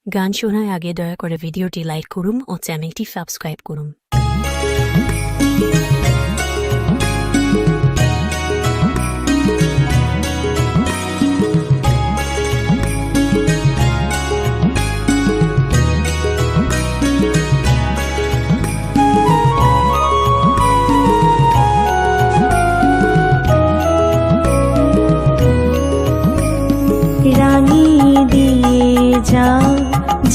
গান শোনার আগে দয়া করে ভিডিওটি লাইক করুন ও চ্যানেলটি সাবস্ক্রাইব করুন। রাঙিয়ে দিয়ে যাও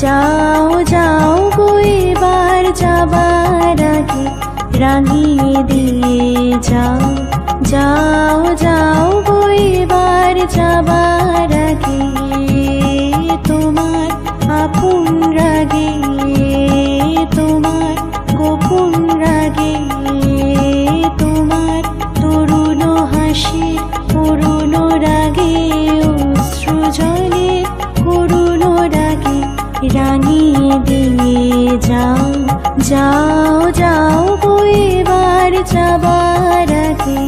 যাও যাও গো এবার যাবার আগে, রাঙিয়ে দিয়ে যাও যাও যাও গো এবার যাবার আগে, তোমার আপন রাগে তোমার গোপন রাগে, তোমার তরুণ হাসি করুণ রাগে অশ্রু জলে করুণ রাগে, রাঙিয়ে দিয়ে যাও যাও যাও গো এবার যাবার আগে।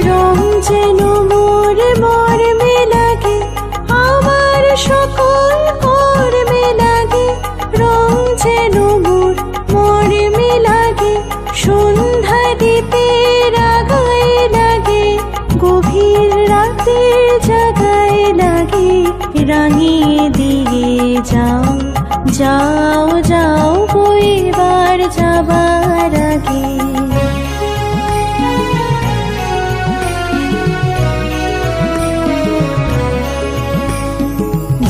রং যেন মোর মর্মে লাগে, আমার সকল কর্মে লাগে, রং যেন মোর মর্মে লাগে, সন্ধ্যা দিতে রাগায় লাগে, গভীর রাতের জাগায় লাগে, রাঙিয়ে দিয়ে যাও যাও যাও গো এবার যাবার আগে।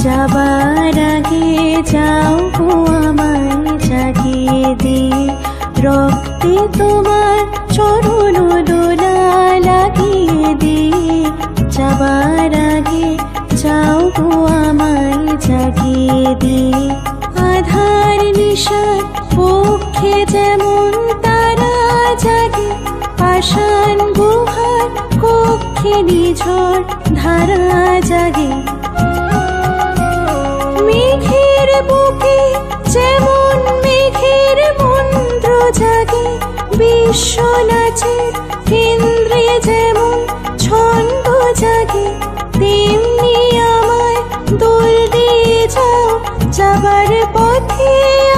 যাবার আগে যাও গো আমায় জাগিয়ে দিয়ে, রক্তে তোমার চরণ দোলা লাগিয়ে দিয়ে, যাবার আগে যাও গো আমায় জাগিয়ে দিয়ে, আধার নিশার পক্ষে যেমন তারা জাগে, পাষাণ গুহার কক্ষে নিঝড় ধারা জাগে, মেঘের বুকে যেমন মেঘের মন্ত্র জাগে, বিশ্ব নাচের কেন্দ্রে যেমন ছন্দ জাগে, তেমনি আমায় দোল দিয়ে যাও যাবার পথে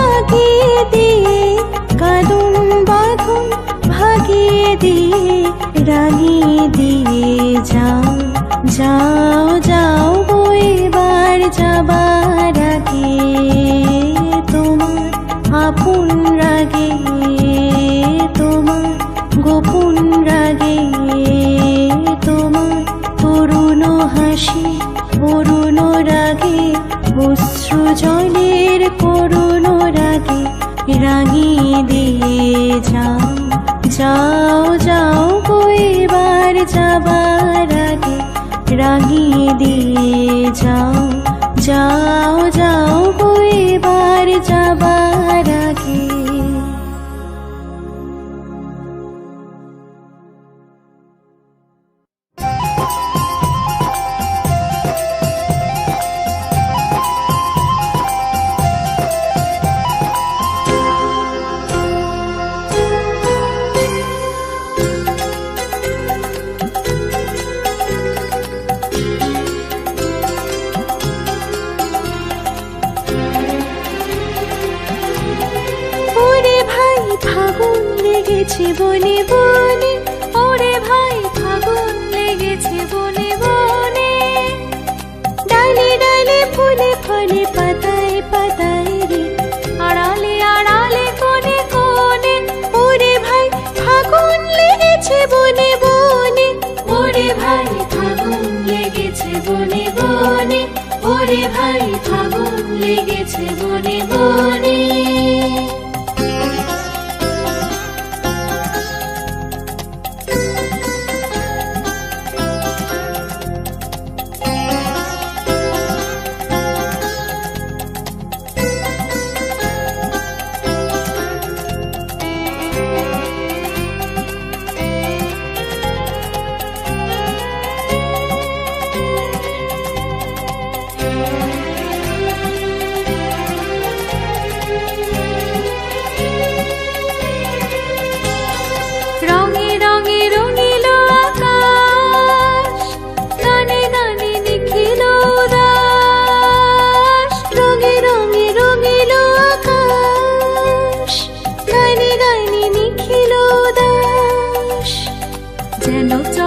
আগিয়ে দিয়ে, কাঁদন বাঁধন ভাগিয়ে দিয়ে, রাঙিয়ে দিয়ে যাও যাও যাও গো এবার যাবার আগে, তোমার আপন রাগে তোমার গোপন রাগে, তোমার তরুণ হাসি করুণ রাগে অশ্রু জলের করুণ রাগে, রাঙিয়ে দিয়ে যাও যাও যাও গো এবার যাবার আগে, রাঙিয়ে দিয়ে যাও যাও যাও গো এবার যাবার আগে। ফাগুন লেগেছে বনে বনে, ওরে ভাই ফাগুন লেগেছে বনে বনে, ডালে ডালে ফুলে ফলে পাতায় পাতায় রে, আড়ালে আড়ালে কোণে কোণে, ওরে ভাই ফাগুন লেগেছে বনে বনে, ওরে ভাই ফাগুন লেগেছে বনে বনে, ওরে ভাই ফাগুন লেগেছে বনে বনে।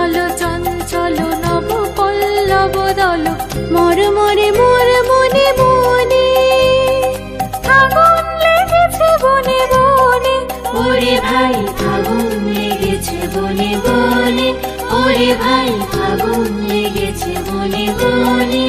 চলো চঞ্চল নব পল্লব দল মর মরে মোর মনে মনে ফাগুন লেগেছে বনে বনে ওরে ভাই ফাগুন লেগেছে বনে বনে ওরে ভাই ফাগুন লেগেছে বনে বনে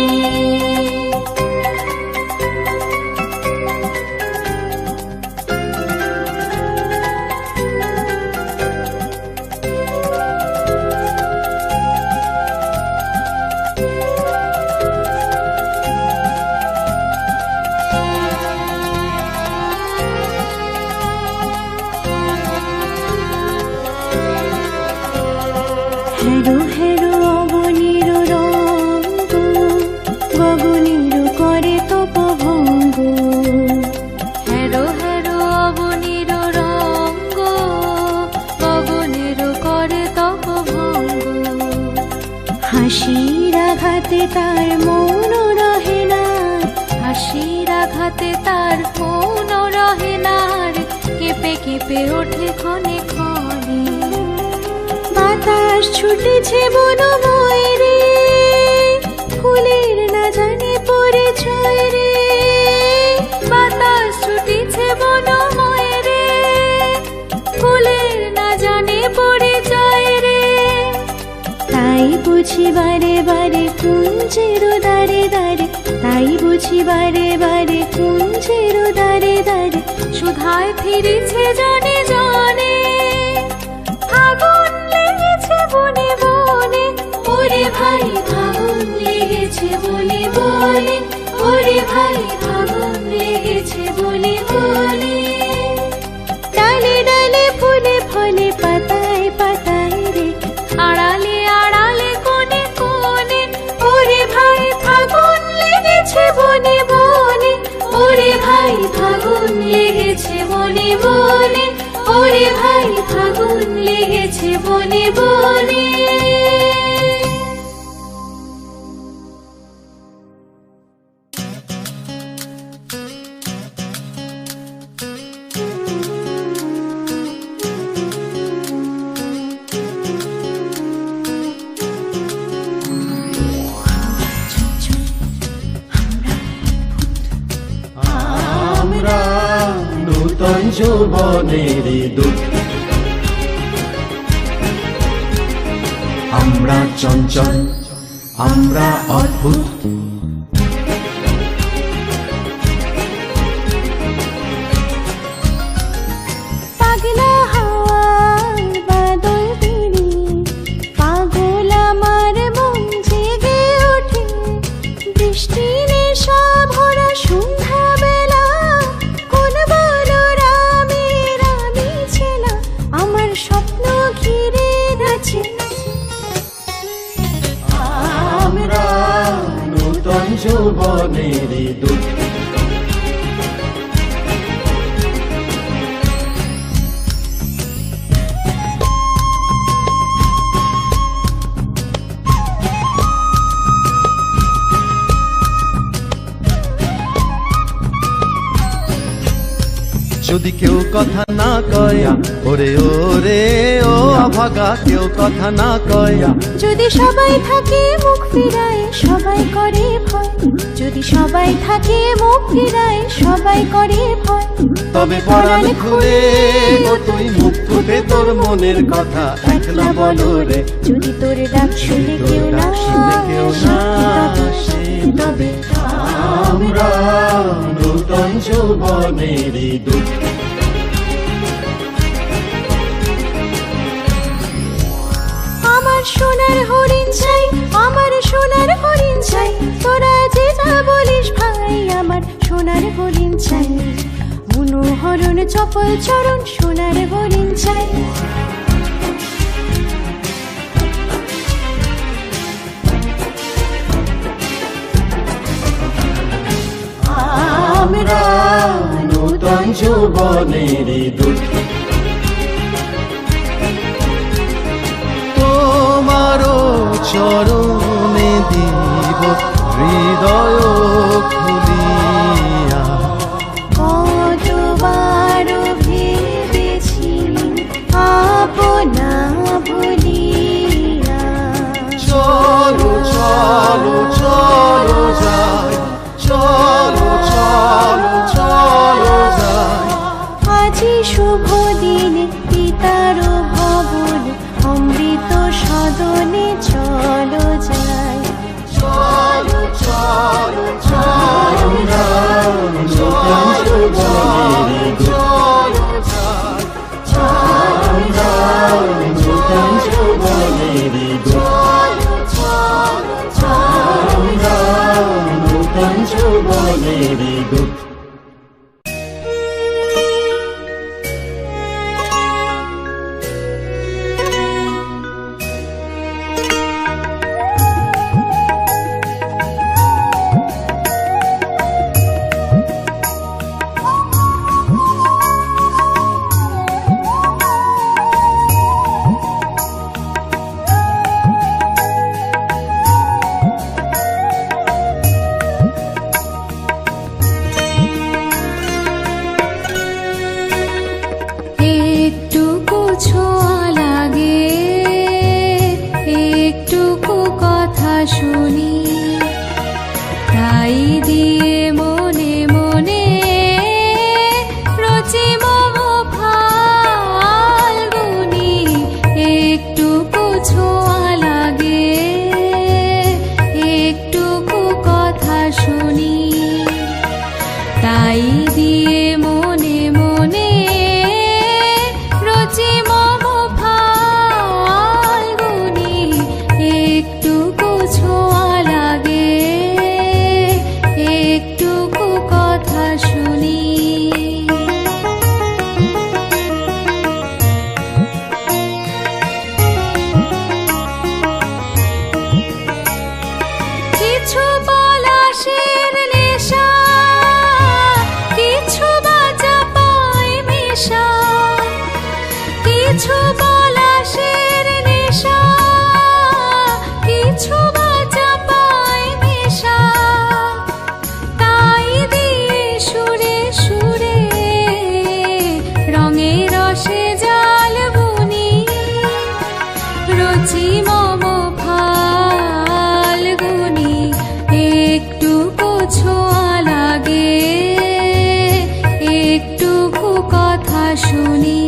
হেরো হেরো অবনীর রঙ্গ গগনীর করে তপভঙ্গ হেরো হেরো অবনীর রঙ্গ গগনীর করে তপভঙ্গ হাসির আঘাতে তার মন রহে না হাসির আঘাতে তার মন রহে না কেঁপে কেঁপে ওঠে ক্ষণে ক্ষণে বাতাস ছুটেছে বনময় রে ফুলের না জানে পরিচয় রে বাতাস ছুটেছে বনময় রে ফুলের না জানে পরিচয় রে তাই বুঝি বারে বারে কুঞ্জের দাঁড়ে দাঁড়ে তাই বুঝি বারে বারে কুঞ্জের দাঁড়ে দাঁড়ে সুধায় ফিরেছে জানে জানে ফাগুন লেগেছে বনে বনে ওরে ভাই ফাগুন লেগেছে বনে বনে ওরে ভাই ফাগুন লেগেছে বনে বনে ডালে ডালে ফুলে ফলে পাতায় পাতায় রে আড়ালে আড়ালে কোণে কোণে ওরে ভাই ফাগুন লেগেছে বনে বনে ওরে ভাই ফাগুন লেগেছে বনে বনে ওরে ভাই ফাগুন লেগেছে বনে বনে আমরা নূতন যৌবনের দূত আমরা চঞ্চল আমরা অদ্ভুত পাগলা হাওয়ার বাদল দিনে পাগল আমার মন জেগে ওঠে বৃষ্টি নেশা ভরা সন্ধ্যা বেলা কোন বলো রামের আমি ছেলা আমার স্বপ্ন ঘিরে নাচে আমরা নূতন যৌবনের দূত যদি কেউ কথা না কয় ওরে ওরে ও অভাগা কেউ কথা না কয় যদি সবাই থাকে মুখ ফিরায় সবাই করে ভয় যদি সবাই থাকে মুখ ফিরায় সবাই করে ভয় তবে পরাণ খুলে ও তুই মুখ ফুটে তোর মনের কথা একলা বলো রে যদি তোর ডাক শুনে কেউ না আসে তবে আমরা নূতন যৌবনের দূত আমার সোনার হরিণ চাই আমার সোনার হরিণ চাই তোরা যে যা বলিস ভাই আমার সোনার হরিণ চাই মনোহরণ চপল চরণ সোনার হরিণ চাই আমরা নূতন যৌবনের দূত তোমারও চরণে দিব হৃদয় খুলিয়া কতবার ভেবেছি আপনা ভুলিয়া বদনে চলো যাই, চলো চলো চলো চলো একটুকু ছোঁয়া লাগে, একটুকু কথা শুনি, তাই দিয়ে মনে মনে রচি মম ফাল্গুনি। একটুকু ছোঁয়া লাগে, একটুকু কথা শুনি, তাই দিয়ে মনে মনে রচি মম ফাল্গুনি। একটুকু ছোঁয়া লাগে, একটুকু কথা শুনি। কিছু পলাশের নেশা, কিছু বাজা পায় মেশা, কিছু পলাশের নেশা, কিছু বাজা পায় মেশা, তাই দিয়ে সুরে সুরে রঙে রসে জাল বুনি। রচি মম ফাল্গুনি। একটুকু ছোঁয়া লাগে, একটুকু কথা শুনি।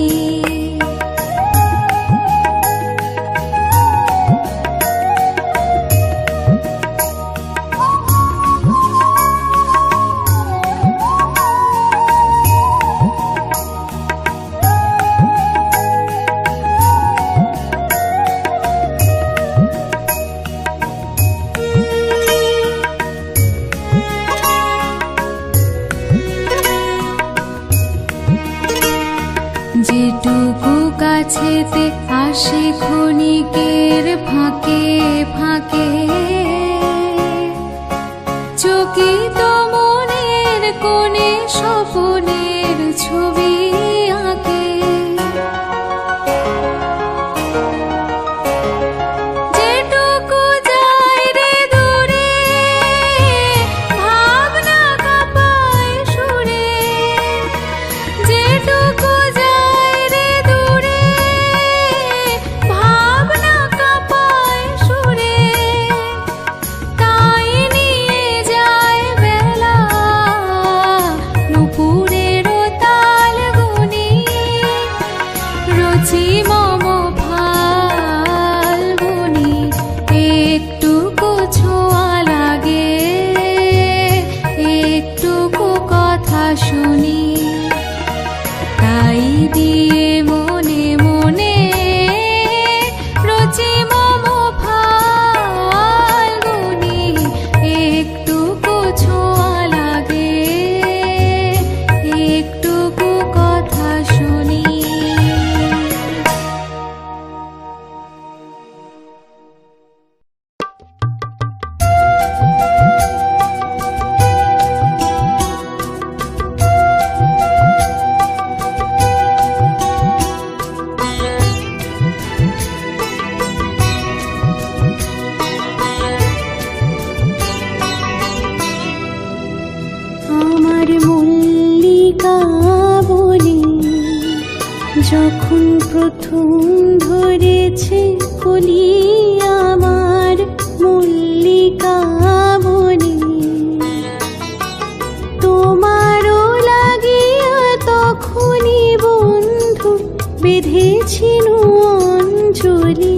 যেটুকু কাছেতে আসে ক্ষণিকের ফাঁকে ফাঁকে, চকিত মনের কোণে স্বপনের ছবি আঁকে। যেটুকু যায় রে দূরে, ভাবনা কাঁপায় সুরে। যেটুকু যায় রে দূরে, ভাবনা কাঁপায় সুরে, তাই নিয়ে যায় বেলা নুপুরের তালগুনি। রচি মম ফাল্গুনি। একটুকু ছোঁয়া লাগে, একটুকু কথা শুনি, তাই দিয়ে মনে মনে রচি মম ফাল্গুনি। একটুকু ছোঁয়া লাগে, একটুকু কথা শুনি। আমার মল্লিকা বলে যখন প্রথম ধরেছে কলি, আমার মল্লিকা বলে তোমারও লাগিয়া তখনই বন্ধু বেঁধেছিল অঞ্জলি।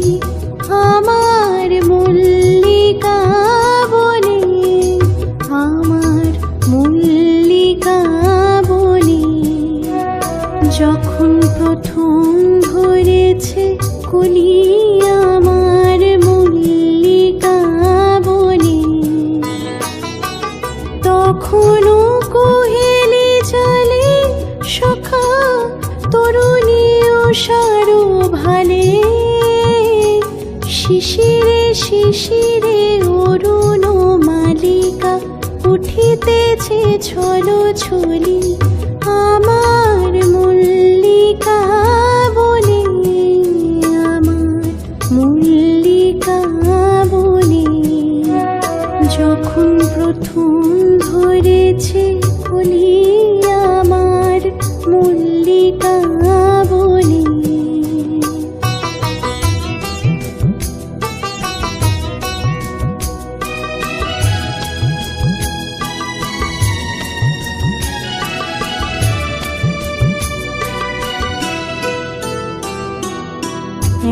শিশিরে শিশিরে অরুণ মালিকা উঠিতেছে ছলো ছলি আমার মল্লিকা বনে, আমার মল্লিকা বনে। যখন প্রথম ধরেছে কলি আমার মল্লিকা বনে।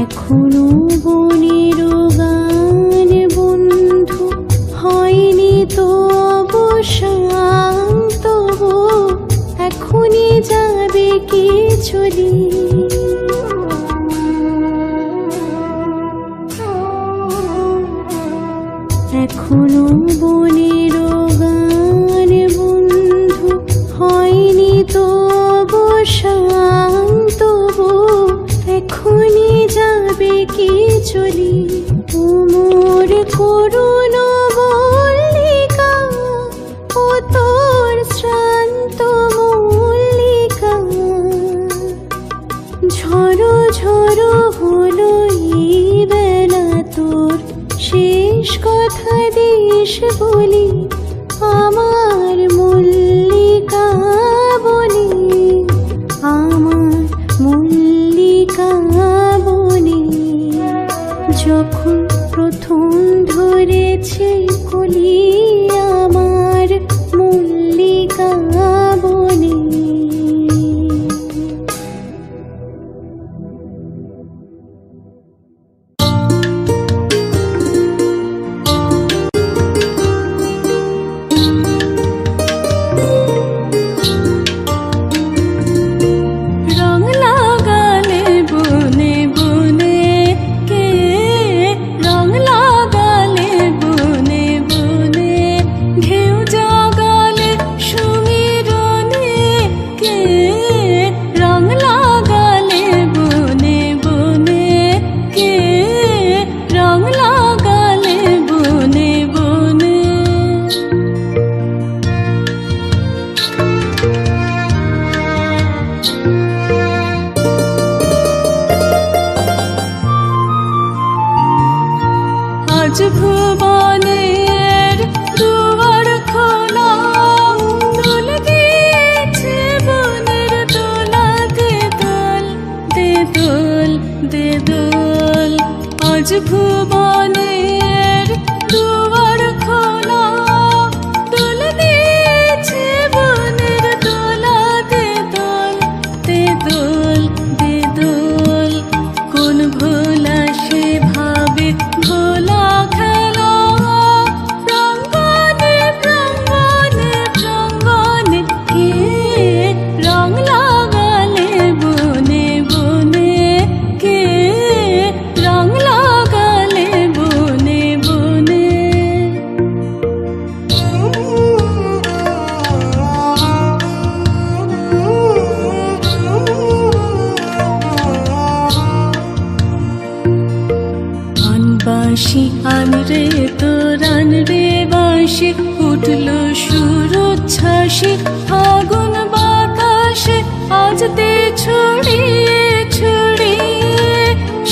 এখনো বনের গান বন্ধু হয়নি তো অবসান, তবু এখনই যাবে কি চলি। এখনো বনের গান বন্ধু হয়নি তো অবসান, তবু এখনই যাবে কি চলি। তোমার করুণ মল্লিকা ও তোর শ্রান্ত মল্লিকা, ঝড়ো ঝড়ো হলো এই বেলা তোর শেষ কথা দিস বলি আমার মল্লিকা বনে, আমার মল্লিকা বনে। যখন প্রথম ধরেছে কলি আমার মল্লিকা বনে। রং লাগালে বনে বনে কে, রং লাগালে বনে বনে, ঢেউ জাগালে সুমিরনে কে, রং লাগালে বনে বনে কে, রং লাগালে বনে বনে। আজ ভুবনের দুয়ার খোলা, দোল দিয়েছে বনের দোলা, দে দোল দে দোল দে দোল। আজ ভুবনের দুয়ার খোলা, দোল দিয়েছে বনের দোলা, দে দোল দে দোল দে দোল। কোন ভোলা সে ভাবে ভোলা খেলা, প্রাঙ্গণে প্রাঙ্গণে প্রাঙ্গণে কে, রং লাগালে বনে বনে কে, রং লাগালে বনে বনে। বাঁশি আন রে তোর আন রে বাঁশি, উঠলো সুর উচ্ছ্বাসী ফাগুন বাতাসে, আজ দে ছড়িয়ে ছড়িয়ে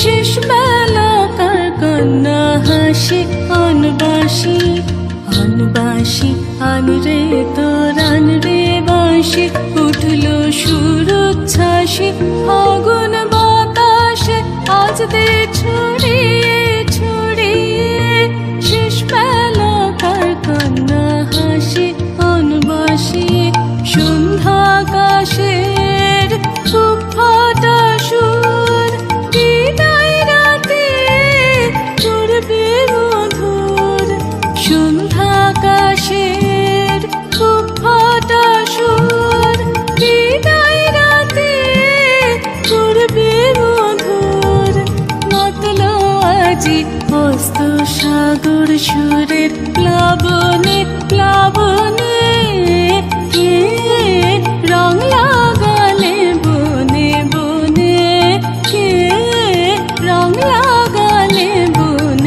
শেষ বেলাকার কন্যা হাসি। আন বাঁশি আন বাঁশি আন রে তোর আন রে বাঁশি, উঠলো সুর উচ্ছ্বাসী ফাগুন বাতাসে, আজ দে ছড়িয়ে ছড়িয়ে শেষ বেলাকার কন্যা হাসি। আন বাঁশি সন্ধ্যাকাশের খুব ফাটা সুর, বিদায় রাতে করবে মধুর। সন্ধ্যাকাশের খুব ফাটা সুর, বিদায় রাতে করবে মধুর। মাতলো আজি হস্ত সাগর সুরের প্লাবনে প্লাবনে কে, রং লাগালে বনে বনে কে, রং লাগালে বনে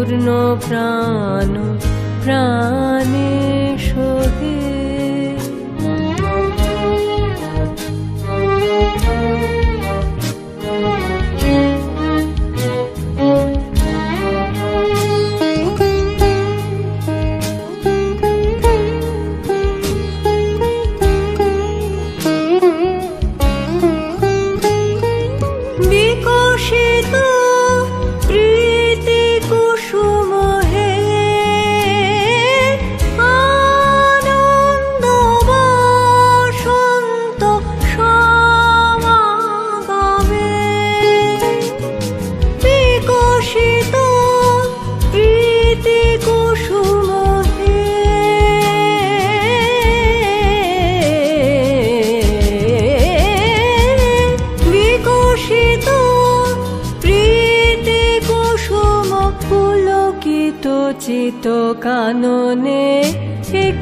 পূর্ণ প্রাণ প্রাণে সোহে। বিকশিত প্রীতি কুসুম হে, আনন্দ বসন্ত সমাগমে। বিকশিত প্রীতি কুসুম হে, বিকশিত প্রীতি কুসুম পুলকিত চিত কাননে,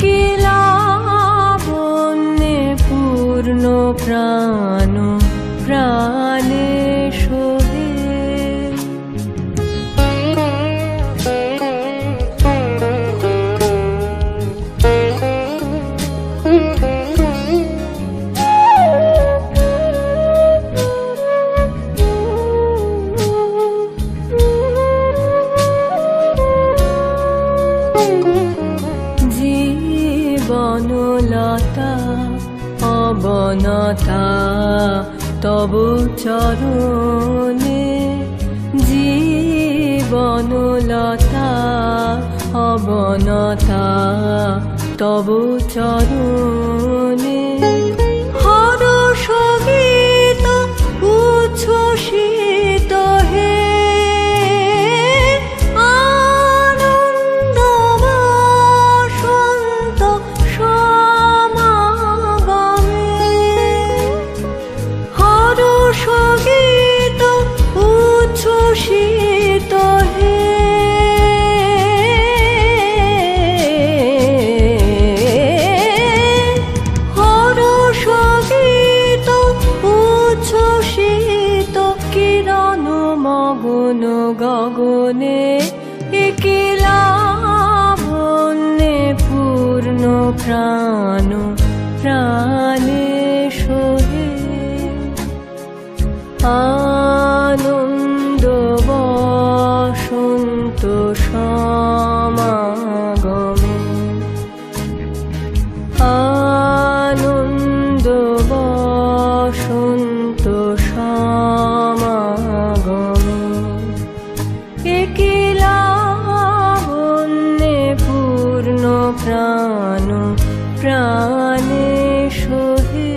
কি লাবণ্যে পূর্ণ প্রাণ প্রাণে সোহে। জীবনলতা অবনতা তব চরণে, জীবনলতা অবনতা তব চরণে। হরষ গীত উচ্ছ্বসিত হে, আনন্দ বসন্ত সমাগমে। হরষ গীত উচ্ছ্বসিত হে, হরষ গীত উচ্ছ্বসিত কিরণ মগন গগনে, কি লাবণ্যে পূর্ণ প্রাণ প্রাণে সোহে। আনন্দ বসন্ত সমাগমে, আনন্দ বসন্ত সমাগমে। কি লাবণ্যে পূর্ণ প্রাণ প্রাণে সোহে।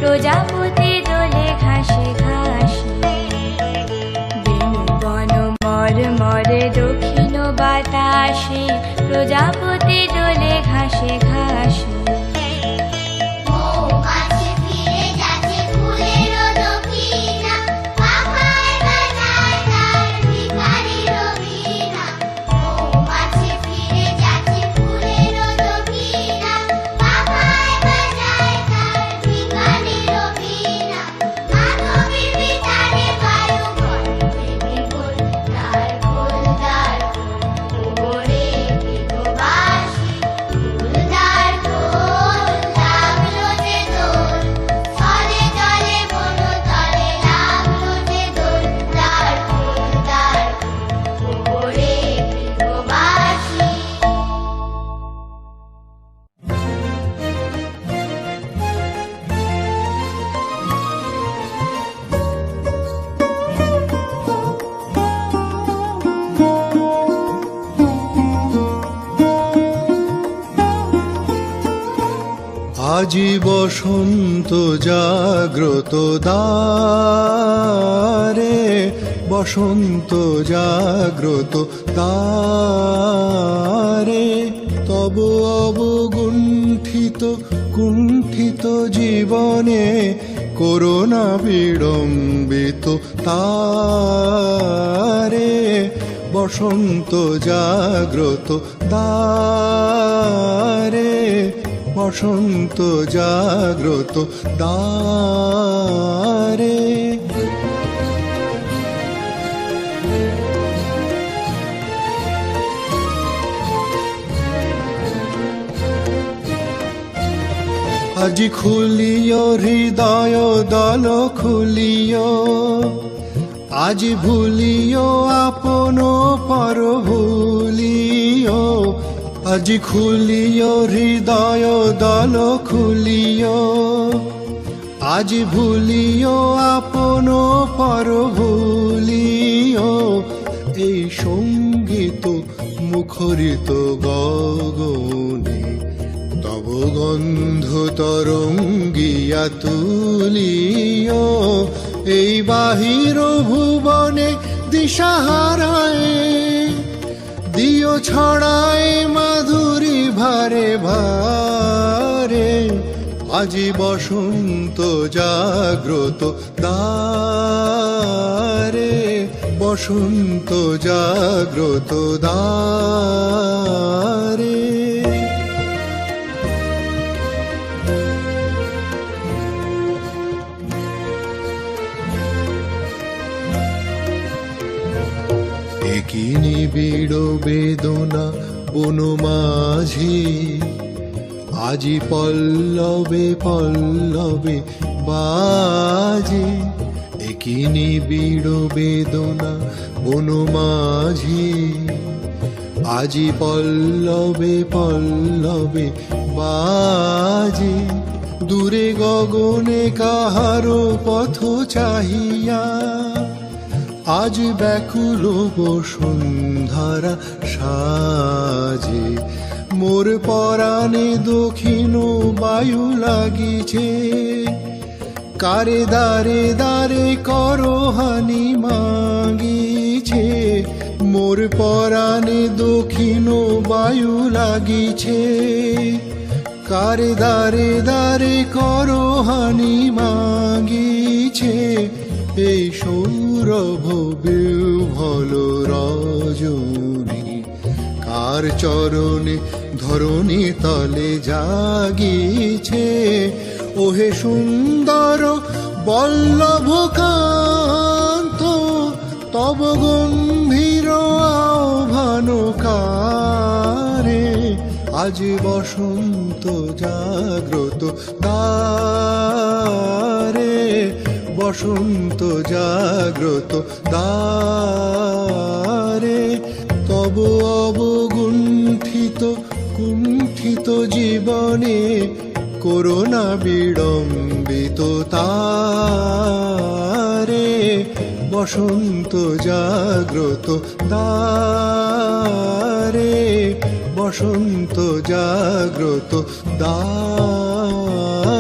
প্রজাপতি দোলে ঘাসে ঘাসে, বেণু বন মর মরে দক্ষিণ বাতাসে, প্রজাপতি দোলে ঘাসে ঘাসে। ভিখারির আজি বসন্ত জাগ্রত দ্বারে, বসন্ত জাগ্রত দ্বারে, তব অবগুণ্ঠিত কুণ্ঠিত জীবনে করোনা বিড়ম্বিত তারে, বসন্ত জাগ্রত দ্বারে, বসন্ত জাগ্রত দ্বারে। আজি খুলিও হৃদয় দল খুলিও, আজি ভুলিও আপন পর ভুলিও, আজি খুলিও হৃদয় দল খুলিও, আজি ভুলিও আপন পর ভুলিও, এই সঙ্গীত মুখরিত গগনে তব গন্ধ তরঙ্গিয়া তুলিও, এই বাহির ভুবনে দিশাহারায় দিও ছড়ায় মাধুরী ভারে ভারে, আজি বসন্ত জাগ্রত দ্বারে, বসন্ত জাগ্রত দ্বারে। কি নিবিড় বেদনা বন মাঝি, আজি পল্লবে পল্লবে বাজে, কি নিবিড় বেদনা বন মাঝি, আজি পল্লবে পল্লবে বাজে, দূরে গগনে কাহারো পথ চাহিয়া, আজ ব্যাকুল বসুন্ধরা সাজে, মোর পরাণে দক্ষিণ বায়ু লাগিছে, কারে দারে দারে করহানি মাগিছে, মোর পরাণে দক্ষিণ বায়ু লাগিছে, কারে দারে দারে করহানি মাগিছে, এই সৌরভ বিহ্বল রজনী, কার চরণে ধরণী তলে জাগিছে, ওহে সুন্দর বল্লভ কান্ত, তব গম্ভীর আহ্বানকারে, আজ বসন্ত জাগ্রত দ্বারে, বসন্ত জাগ্রত দ্বারে, তব অবগুণ্ঠিত কুণ্ঠিত জীবনে করোনা বিড়ম্বিত তারে, বসন্ত জাগ্রত দ্বারে, বসন্ত জাগ্রত দ্বারে।